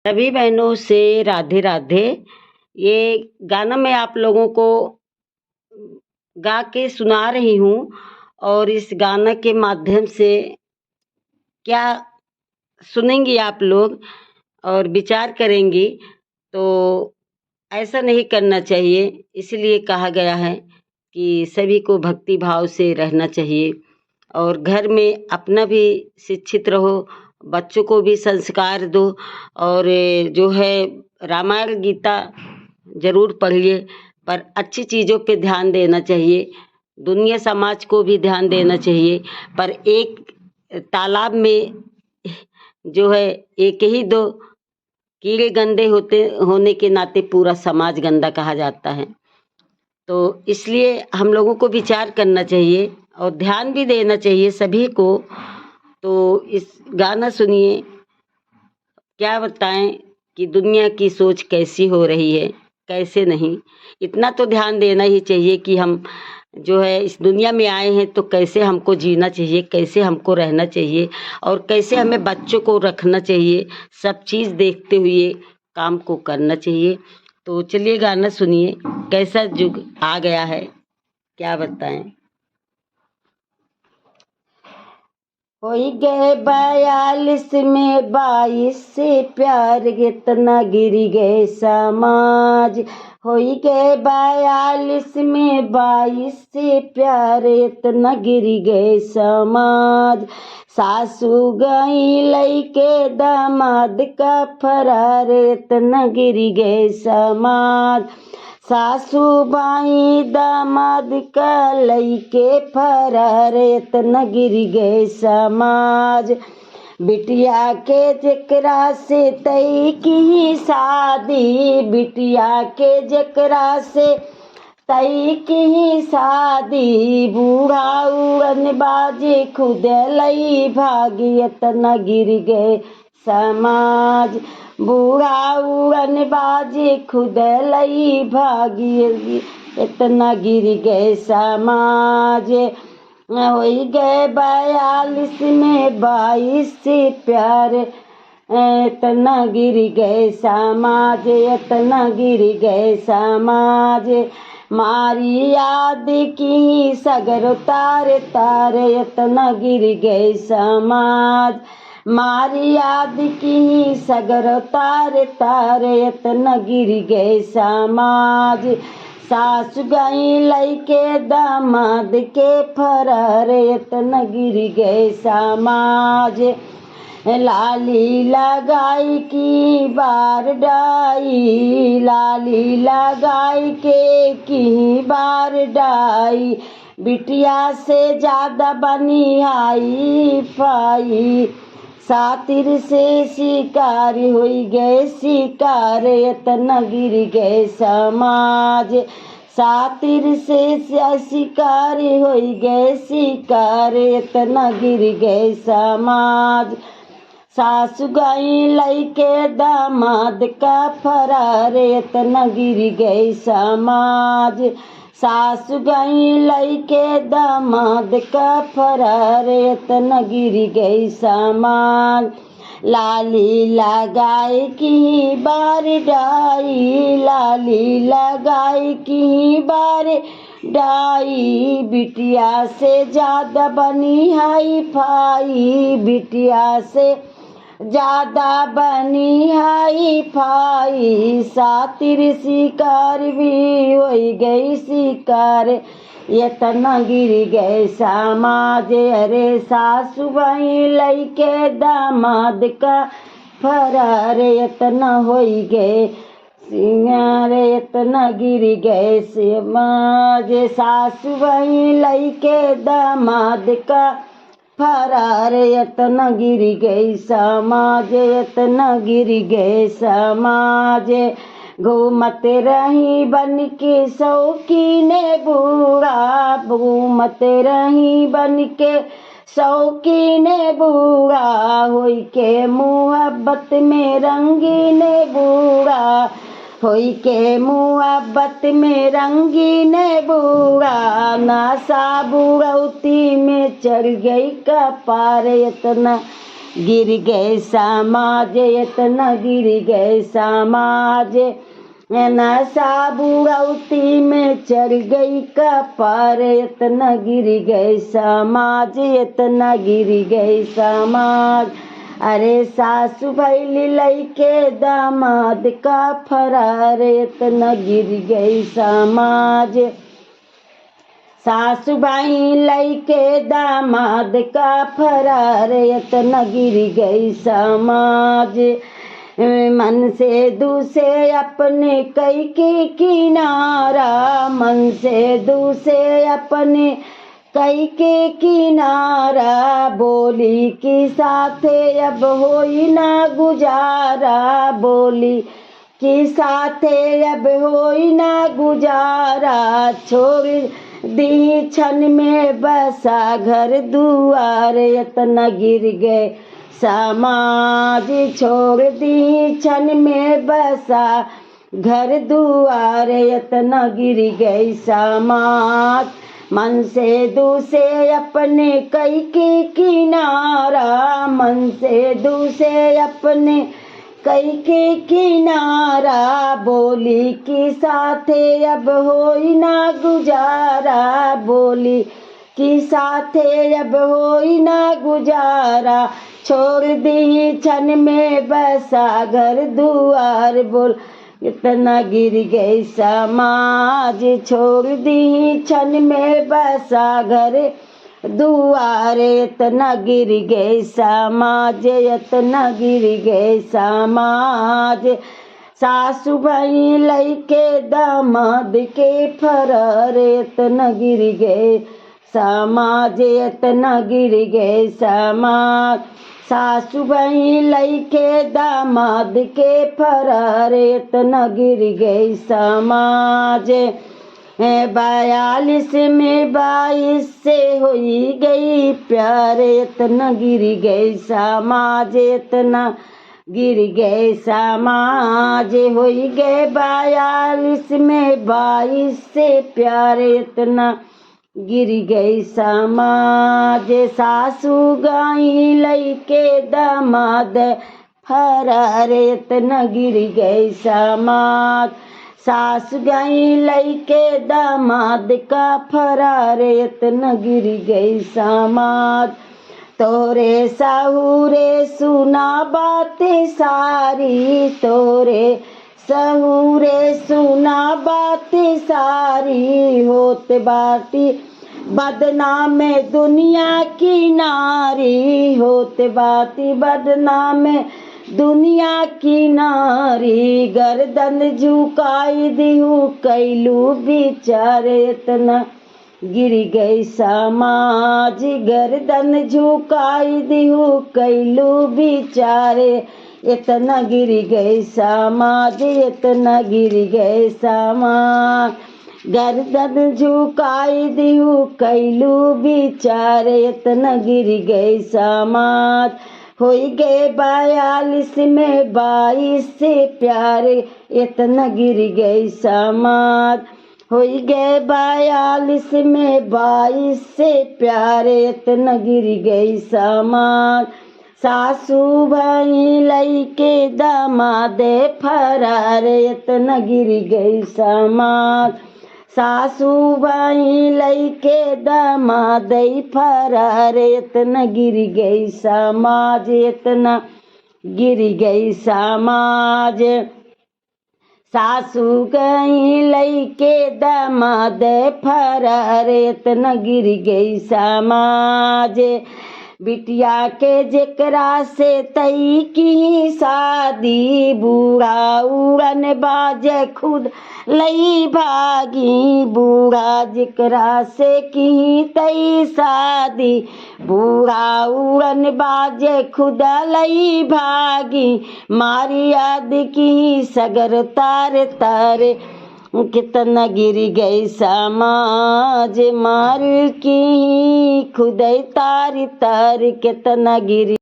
सभी बहनों से राधे राधे। ये गाना मैं आप लोगों को गा के सुना रही हूँ और इस गाना के माध्यम से क्या सुनेंगी आप लोग और विचार करेंगी। तो ऐसा नहीं करना चाहिए, इसलिए कहा गया है कि सभी को भक्ति भाव से रहना चाहिए और घर में अपना भी शिक्षित रहो, बच्चों को भी संस्कार दो। और जो है रामायण गीता ज़रूर पढ़िए, पर अच्छी चीज़ों पे ध्यान देना चाहिए। दुनिया समाज को भी ध्यान देना चाहिए, पर एक तालाब में जो है एक ही दो कीड़े गंदे होने के नाते पूरा समाज गंदा कहा जाता है। तो इसलिए हम लोगों को विचार करना चाहिए और ध्यान भी देना चाहिए सभी को। तो इस गाना सुनिए, क्या बताएं कि दुनिया की सोच कैसी हो रही है, कैसे नहीं। इतना तो ध्यान देना ही चाहिए कि हम जो है इस दुनिया में आए हैं तो कैसे हमको जीना चाहिए, कैसे हमको रहना चाहिए और कैसे हमें बच्चों को रखना चाहिए। सब चीज़ देखते हुए काम को करना चाहिए। तो चलिए गाना सुनिए, कैसा युग आ गया है, क्या बताएं। होई गए 42 में 22 से प्यार इतना गिर गए समाज। होई गए 42 में 22 से प्यार इतना गिर गए समाज। सासू गई लइके दामाद का फरार इतना गिर गए समाज। सासू बाई दामाद का लइके फरार इतना गिर गए समाज। बिटिया के जेकरा से तई की शादी, बिटिया के जेकरा से तई की शादी। बूढ़ा उड़न बाजे खुद लई भागी इतना गिर गए समाज। बूढ़ा उड़न बाजे खुद लई भागी इतना गिर गए समाज। होई गए 42 में 22 से प्यार इतना गिर गए समाज, इतना गिर गए समाज। मारी याद की सगर तार तार इतना गिर गए समाज। मारी याद की सगर तार तार इतना गिर गए समाज। सास गई लइके दामाद के फरार इतना गिर गए समाज। लाली लगाई की बार डाई, लाली लगाई के की बार डाई। बिटिया से ज्यादा बनिहाई पाई। सातिर से शिकार हुई गए शिकार इतना गिर गए समाज। सातिर से शिकार हुई गए शिकार इतना गिर गए समाज। सासु गई लइके दामाद का फरार इतना गिर गए समाज। सासु गई लइके दामाद का फरार इतना गिर गई समाज। लाली लगाई की बार डाई, लाली लगाई की बार डाई। बिटिया से ज्यादा बनी हाई फाई, बिटिया से ज्यादा बनी हाई फाई। सातिर शिकार भी हो गई शिकार इतना गिर गए समाज। अरे सासू बही लइके दामाद का फरार इतना हो गए सिंगार इतना गिर गए समाज। सासू बही लइके दामाद का फरार इतना गिर गई समाज, इतना गिर गए समाज। घूमत रही बन के शौकीन बूढ़ा, घूमत रही बन के शौकीन बूढ़ा। होई के मुहब्बत में रंगीन बूढ़ा, होई के मुहब्बत में रंगीन बूढ़ा। नासा बुढ़ौती में चढ़ गई कपार इतना गिर गए समाज, इतना गिर गए समाज। नशा बुढ़ौती में चढ़ गई कपार, इतना गिर गए समाज, इतना गिर गए समाज। अरे सासु भैली लइके दामाद का फरार, इतना गिर गई समाज। सासु भाई लइके दामाद का फरार, इतना गिर गई समाज। मन से दूसरे अपने कई के किनारा, मन से दूसरे अपने कई के किनारा। बोली कि साथे अब होई ना गुजारा, बोली कि साथे अब होई ना गुजारा। छोड़ दी छन में बसा घर दुआर, इतना गिर गए समाज। छोड़ दी छन में बसा घर दुआर, इतना गिर गई समाज। मन से दूसरे अपने कई के किनारा, मन से दूसरे अपने कई के किनारा। बोली कि साथे अब होई ना गुजारा, बोली कि साथे अब होई ना गुजारा। छोड़ दी छन में बसा घर दुआर, बोल इतना गिर गई समाज। छोड़ दी छन में बसा घर दुआर, इतना गिर गए समाज, इतना गिर गए समाज। सासु भाई लइके दामाद के फरार, इतना गिर गए समाज, इतना गिर गए समाज। सासु भाई लइके दामाद के फरार, इतना गिर गई समाज। 42 में 22 से होई गई प्यार, इतना गिर गई समाज, इतना गिर गए समाज। होई गए 42 में 22 से प्यार, इतना गिर गई समाज। सासु गाई लइके दामाद फरार, इतना गिर गई समाज। सासु गाई लइके दामाद का फरार, इतना गिर गई समाज। तोरे सहुरे सुना बातें सारी, तोरे सहुरे सुना बातें सारी। होत बाती बदनाम दुनिया की नारी, होत बाती बदनाम दुनिया की नारी। गर्दन झुकाई दिहू कैलू विचार, इतना गिर गई समाज। गर्दन झुकाई दिहू कैलू विचार, इतना गिर गई समाज, इतना गिर गए समाज। गर्दन झुकाई दिहू कैलू विचार, इतना गिर गई समाज। होई गए 42 में 22 से प्यार, इतना गिर गई समाज। होई गए 42 में 22 से प्यार, इतना गिर गई समाज। सासु भाई लइके दामाद फरार, इतना गिर गई समाज। सासु भाई लइके दामाद फरार, इतना गिर गई समाज, इतना गिर गई समाज। सासु गई लइके दामाद फरार, इतना गिर गई समाज। बिटिया के जेकरा से तई की शादी, बूढ़ा उड़न बाजे खुद लई भागी। बूढ़ा जेकरा से की तई शादी, बूढ़ा उड़न बाजे खुद लई भागी। मारी याद की सगर तार तारे, कितना गिर गई समाज। मार की खुद तार तार, कितना गिर